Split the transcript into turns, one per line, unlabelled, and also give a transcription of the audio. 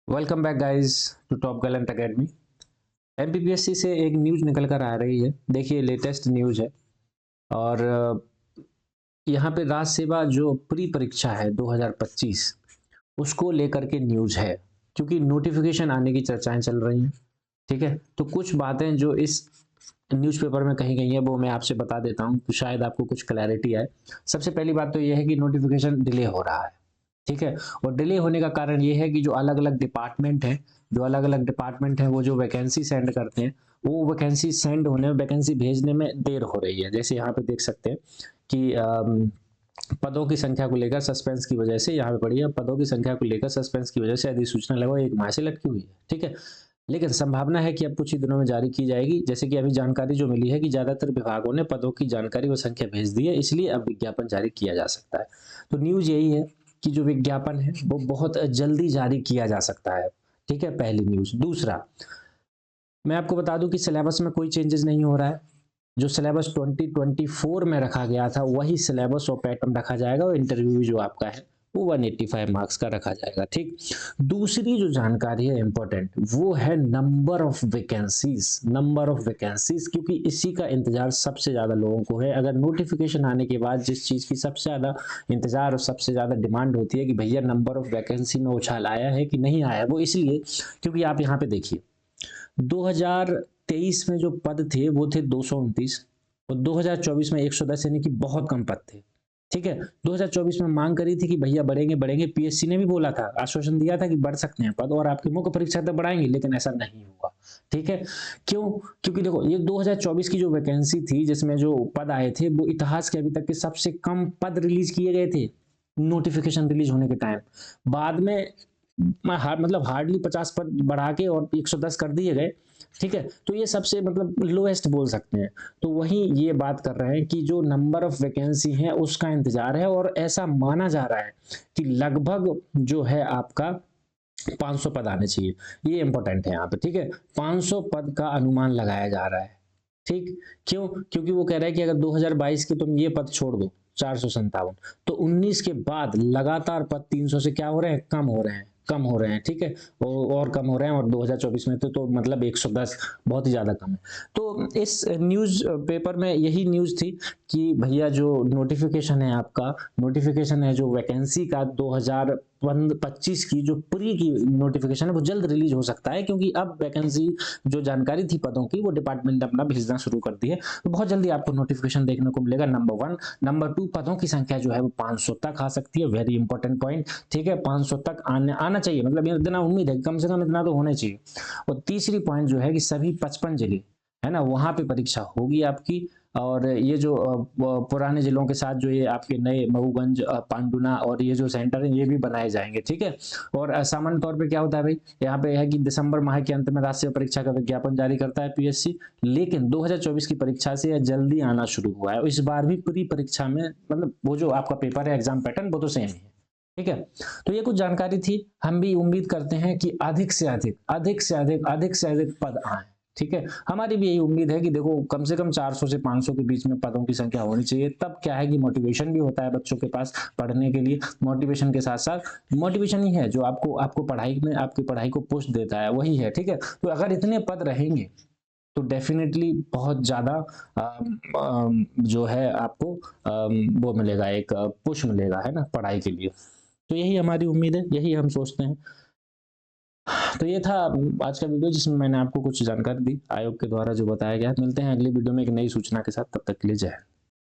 Welcome back guys to Top Gallant Academy. MPPSC से एक news निकल कर आ रही है। देखिए लेटेस्ट न्यूज़ है और यहाँ पे राज्य सेवा जो प्री परीक्षा है 2025 उसको लेकर के न्यूज़ है, क्योंकि नोटिफिकेशन आने की चर्चाएं चल रही हैं। ठीक है, तो कुछ बातें जो इस न्यूज़पेपर में कही गई है वो मैं आपसे बता देता हूँ, तो शायद आपको कुछ क्लैरिटी आए। सबसे पहली बात तो यह है कि नोटिफिकेशन डिले हो रहा है। ठीक है, और डिले होने का कारण ये है कि जो अलग अलग डिपार्टमेंट हैं, वो जो वैकेंसी सेंड करते हैं, वो वैकेंसी सेंड होने में, वैकेंसी भेजने में देर हो रही है। जैसे यहाँ पे देख सकते हैं कि पदों की संख्या को लेकर सस्पेंस की वजह से, यहाँ पे पढ़िए, पदों की संख्या को लेकर सस्पेंस की वजह से अधिसूचना लगभग 1 माह से लटकी हुई है। ठीक है, लेकिन संभावना है कि अब कुछ ही दिनों में जारी की जाएगी। जैसे कि अभी जानकारी जो मिली है कि ज्यादातर विभागों ने पदों की जानकारी व संख्या भेज दी है, इसलिए अब विज्ञापन जारी किया जा सकता है। तो न्यूज यही है कि जो विज्ञापन है वो बहुत जल्दी जारी किया जा सकता है। ठीक है, पहली न्यूज। दूसरा, मैं आपको बता दूं कि सिलेबस में कोई चेंजेस नहीं हो रहा है। जो सिलेबस 2024 में रखा गया था वही सिलेबस और पैटर्न रखा जाएगा, और इंटरव्यू जो आपका है वो 185 मार्क्स का रखा जाएगा। ठीक, दूसरी जो जानकारी है इंपॉर्टेंट, वो है नंबर ऑफ वैकेंसीज, क्योंकि इसी का इंतजार सबसे ज्यादा लोगों को है। अगर नोटिफिकेशन आने के बाद जिस चीज की सबसे ज्यादा इंतजार और सबसे ज्यादा डिमांड होती है कि भैया नंबर ऑफ वैकेंसी में उछाल आया है कि नहीं आया, वो इसलिए क्योंकि आप यहाँ पे देखिए 2023 में जो पद थे वो थे 229, और 2024 में 110, यानी कि बहुत कम पद थे। ठीक है, 2024 में मांग करी थी कि भैया बढ़ेंगे बढ़ेंगे, पीएससी ने भी बोला था, आश्वासन दिया था कि बढ़ सकते हैं पद और आपकी मुख्य परीक्षा तक बढ़ाएंगे, लेकिन ऐसा नहीं हुआ। ठीक है, क्यों? क्योंकि देखो ये 2024 की जो वैकेंसी थी जिसमें जो पद आए थे, वो इतिहास के अभी तक के सबसे कम पद रिलीज किए गए थे नोटिफिकेशन रिलीज होने के टाइम। बाद में मतलब हार्डली 50 पद बढ़ा के और 110 कर दिए गए। ठीक है, तो ये सबसे मतलब लोएस्ट बोल सकते हैं। तो वही ये बात कर रहे हैं कि जो नंबर ऑफ वैकेंसी है उसका इंतजार है, और ऐसा माना जा रहा है कि लगभग जो है आपका 500 पद आने चाहिए। ये इंपॉर्टेंट है यहाँ पे। ठीक है, 500 पद का अनुमान लगाया जा रहा है। ठीक, क्यों? क्योंकि वो कह रहा है कि अगर 2022 के तुम ये पद छोड़ दो 457, तो 19 के बाद लगातार पद 300 से क्या हो रहे हैं, कम हो रहे हैं। ठीक है, और कम हो रहे हैं, और 2024 में तो मतलब 110 बहुत ही ज्यादा कम है। तो इस न्यूज पेपर में यही न्यूज थी कि भैया जो नोटिफिकेशन है आपका, नोटिफिकेशन है जो वैकेंसी का 2025 की जो प्री की नोटिफिकेशन है वो जल्द रिलीज हो सकता है, क्योंकि अब वैकेंसी जो जानकारी थी पदों की वो डिपार्टमेंट ने अपना भेजना शुरू कर दी है। तो बहुत जल्दी आपको नोटिफिकेशन देखने को मिलेगा, नंबर 1। नंबर 2, पदों की संख्या जो है वो 500 तक आ सकती है। Very important point. ठीक है, 500 तक आना चाहिए, मतलब इतना उम्मीद है, कम से कम इतना तो होना चाहिए। और तीसरी पॉइंट जो है कि सभी 55 जिले है ना, वहां पे परीक्षा होगी आपकी। और ये जो पुराने जिलों के साथ जो ये आपके नए मऊगंज, पांडुना और ये जो सेंटर है ये भी बनाए जाएंगे। ठीक है, और सामान्य तौर पे क्या होता है भाई, यहाँ पे है कि दिसंबर माह के अंत में राष्ट्रीय परीक्षा का विज्ञापन जारी करता है पीएससी, लेकिन 2024 की परीक्षा से यह जल्दी आना शुरू हुआ है। इस बार भी प्री परीक्षा में मतलब वो जो आपका पेपर है, एग्जाम पैटर्न वो तो सेम ही है। ठीक है, तो ये कुछ जानकारी थी। हम भी उम्मीद करते हैं कि अधिक से अधिक पद आए। ठीक है, हमारी भी यही उम्मीद है कि देखो कम से कम 400 से 500 के बीच में पदों की संख्या होनी चाहिए। तब क्या है कि मोटिवेशन भी होता है बच्चों के पास पढ़ने के लिए। मोटिवेशन के साथ साथ मोटिवेशन ही है जो आपको आपको पढ़ाई में, आपकी पढ़ाई को पुश देता है, वही है। ठीक है, तो अगर इतने पद रहेंगे तो डेफिनेटली बहुत ज्यादा जो है आपको वो मिलेगा, एक पुश मिलेगा, है ना, पढ़ाई के लिए। तो यही हमारी उम्मीद है, यही हम सोचते हैं। तो ये था आज का वीडियो, जिसमें मैंने आपको कुछ जानकारी दी आयोग के द्वारा जो बताया गया। मिलते हैं अगली वीडियो में एक नई सूचना के साथ, तब तक के लिए जय हिंद।